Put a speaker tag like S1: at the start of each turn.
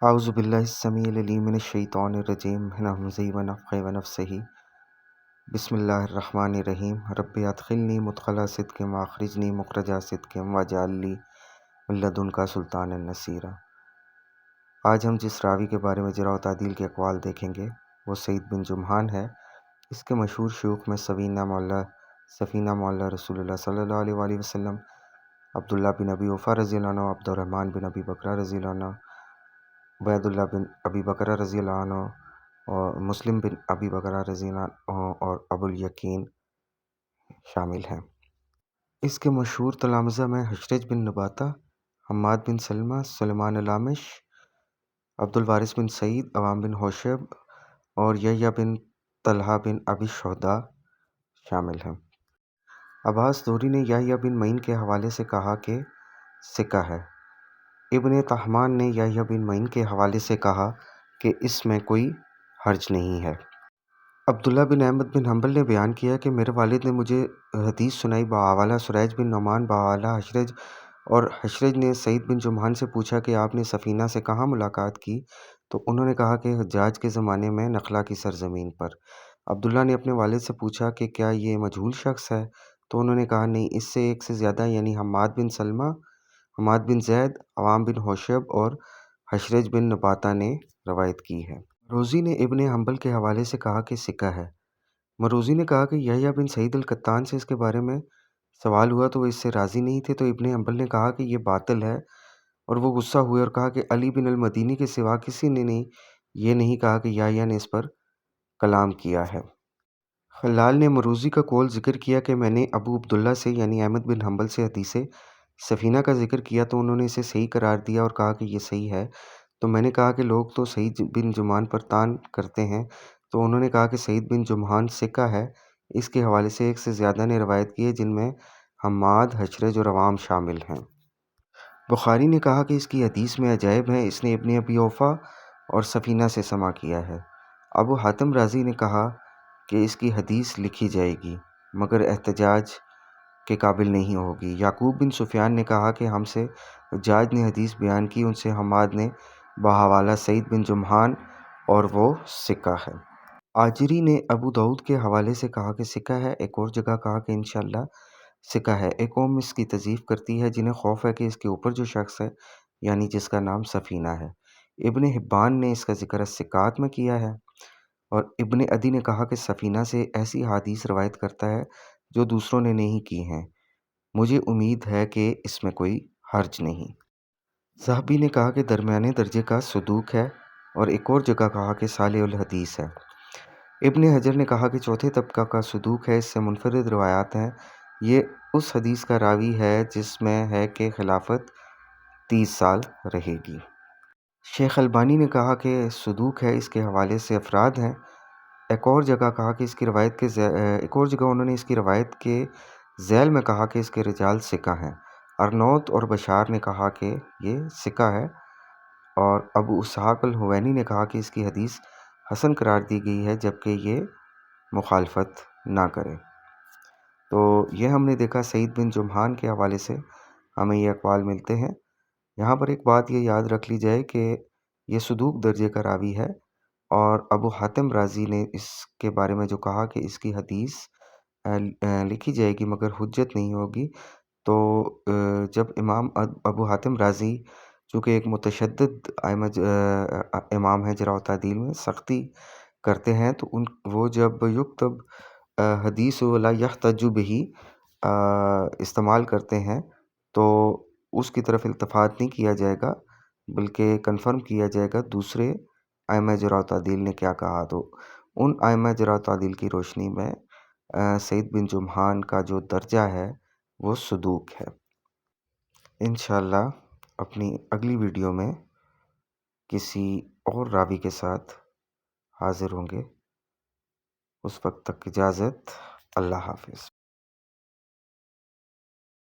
S1: اعوذ باللہ السمیع العلیم من الشیطان الرجیم من ہمزہ ونفخہ ونفثہ بسم اللہ الرحمن الرحیم رب ادخلنی مدخل صدق واخرجنی مخرج صدق واجعل لی من لدنک سلطانا نصیرا۔ آج ہم جس راوی کے بارے میں جرح و تعدیل کے اقوال دیکھیں گے وہ سعید بن جمحان ہے۔ اس کے مشہور شیوخ میں سفینہ مولا رسول اللہ صلی اللہ علیہ وآلہ وسلم، عبداللہ بن ابی اوفا رضی اللہ عنہ، عبد الرحمن بن ابی بکرہ رضی اللہ عنہ، عبید اللہ بن ابی بکرہ رضی اللہ عنہ، اور مسلم بن ابی بکرہ رضی اللہ عنہ اور ابو الیقین شامل ہیں۔ اس کے مشہور تلامذہ میں حشرج بن نباتہ، حماد بن سلمہ، سلیمان الامش، عبد الوارث بن سعید، عوام بن حوشب اور یحییٰ بن طلحہ بن ابی شہداء شامل ہیں۔ عباس دوری نے یحییٰ بن معین کے حوالے سے کہا کہ ثقہ ہے۔ ابن طہمان نے یحییٰ بن معین کے حوالے سے کہا کہ اس میں کوئی حرج نہیں ہے۔ عبداللہ بن احمد بن حنبل نے بیان کیا کہ میرے والد نے مجھے حدیث سنائی بحوالہ سریج بن نعمان بحوالہ حشرج، اور حشرج نے سعید بن جمحان سے پوچھا کہ آپ نے سفینہ سے کہاں ملاقات کی؟ تو انہوں نے کہا کہ حجاج کے زمانے میں نخلا کی سرزمین پر۔ عبداللہ نے اپنے والد سے پوچھا کہ کیا یہ مجہول شخص ہے؟ تو انہوں نے کہا نہیں، اس سے ایک سے زیادہ یعنی حماد بن سلمہ، حماد بن زید، عوام بن حوشب اور حشرج بن نباتہ نے روایت کی ہے۔ مروزی نے ابن حنبل کے حوالے سے کہا کہ ثقہ ہے۔ مروزی نے کہا کہ یحییٰ بن سعید القطان سے اس کے بارے میں سوال ہوا تو وہ اس سے راضی نہیں تھے، تو ابن حنبل نے کہا کہ یہ باطل ہے، اور وہ غصہ ہوئے اور کہا کہ علی بن المدینی کے سوا کسی نے یہ نہیں کہا کہ یحییٰ نے اس پر کلام کیا ہے۔ خلال نے مروزی کا قول ذکر کیا کہ میں نے ابو عبداللہ سے یعنی احمد بن حنبل سے حدیث سفینہ کا ذکر کیا تو انہوں نے اسے صحیح قرار دیا اور کہا کہ یہ صحیح ہے۔ تو میں نے کہا کہ لوگ تو سعید بن جمحان پر طعن کرتے ہیں، تو انہوں نے کہا کہ سعید بن جمحان ثقہ ہے۔ اس کے حوالے سے ایک سے زیادہ نے روایت کی ہے، جن میں حماد، حشرج اور عوام شامل ہیں۔ بخاری نے کہا کہ اس کی حدیث میں عجائب ہیں، اس نے ابن ابی اوفا اور سفینہ سے سماع کیا ہے۔ ابو حاتم رازی نے کہا کہ اس کی حدیث لکھی جائے گی مگر احتجاج کے قابل نہیں ہوگی۔ یعقوب بن سفیان نے کہا کہ ہم سے حجاج نے حدیث بیان کی، ان سے حماد نے بحوالہ سعید بن جمحان اور وہ ثقہ ہے۔ آجری نے ابو داؤد کے حوالے سے کہا کہ ثقہ ہے، ایک اور جگہ کہا کہ انشاءاللہ ثقہ ہے۔ ایک قوم اس کی تضعیف کرتی ہے جنہیں خوف ہے کہ اس کے اوپر جو شخص ہے یعنی جس کا نام سفینہ ہے۔ ابن حبان نے اس کا ذکر الثقات میں کیا ہے، اور ابن عدی نے کہا کہ سفینہ سے ایسی حدیث روایت کرتا ہے جو دوسروں نے نہیں کی ہیں، مجھے امید ہے کہ اس میں کوئی حرج نہیں۔ ذہبی نے کہا کہ درمیانے درجے کا صدوق ہے، اور ایک اور جگہ کہا کہ صالح الحدیث ہے۔ ابن حجر نے کہا کہ چوتھے طبقہ کا صدوق ہے، اس سے منفرد روایات ہیں، یہ اس حدیث کا راوی ہے جس میں ہے کہ خلافت 30 سال رہے گی۔ شیخ البانی نے کہا کہ صدوق ہے، اس کے حوالے سے افراد ہیں۔ ایک اور جگہ انہوں نے اس کی روایت کے ذیل میں کہا کہ اس کے رجال ثقہ ہیں۔ ارنوت اور بشار نے کہا کہ یہ ثقہ ہے، اور ابو اسحاق الحوینی نے کہا کہ اس کی حدیث حسن قرار دی گئی ہے جبکہ یہ مخالفت نہ کرے۔ تو یہ ہم نے دیکھا سعید بن جمحان کے حوالے سے ہمیں یہ اقوال ملتے ہیں۔ یہاں پر ایک بات یہ یاد رکھ لی جائے کہ یہ صدوق درجے کا راوی ہے، اور ابو حاتم رازی نے اس کے بارے میں جو کہا کہ اس کی حدیث لکھی جائے گی مگر حجت نہیں ہوگی، تو جب امام ابو حاتم رازی چونکہ ایک متشدد امام ہے جرح و تعدیل میں سختی کرتے ہیں، تو وہ جب یکتب حدیث ولا یحتج بہ استعمال کرتے ہیں تو اس کی طرف التفات نہیں کیا جائے گا، بلکہ کنفرم کیا جائے گا دوسرے ائمہ جرح و تعدیل نے کیا کہا۔ تو ان ائمہ جرح و تعدیل کی روشنی میں سعید بن جمحان کا جو درجہ ہے وہ صدوق ہے۔ انشاءاللہ اپنی اگلی ویڈیو میں کسی اور راوی کے ساتھ حاضر ہوں گے، اس وقت تک اجازت، اللہ حافظ۔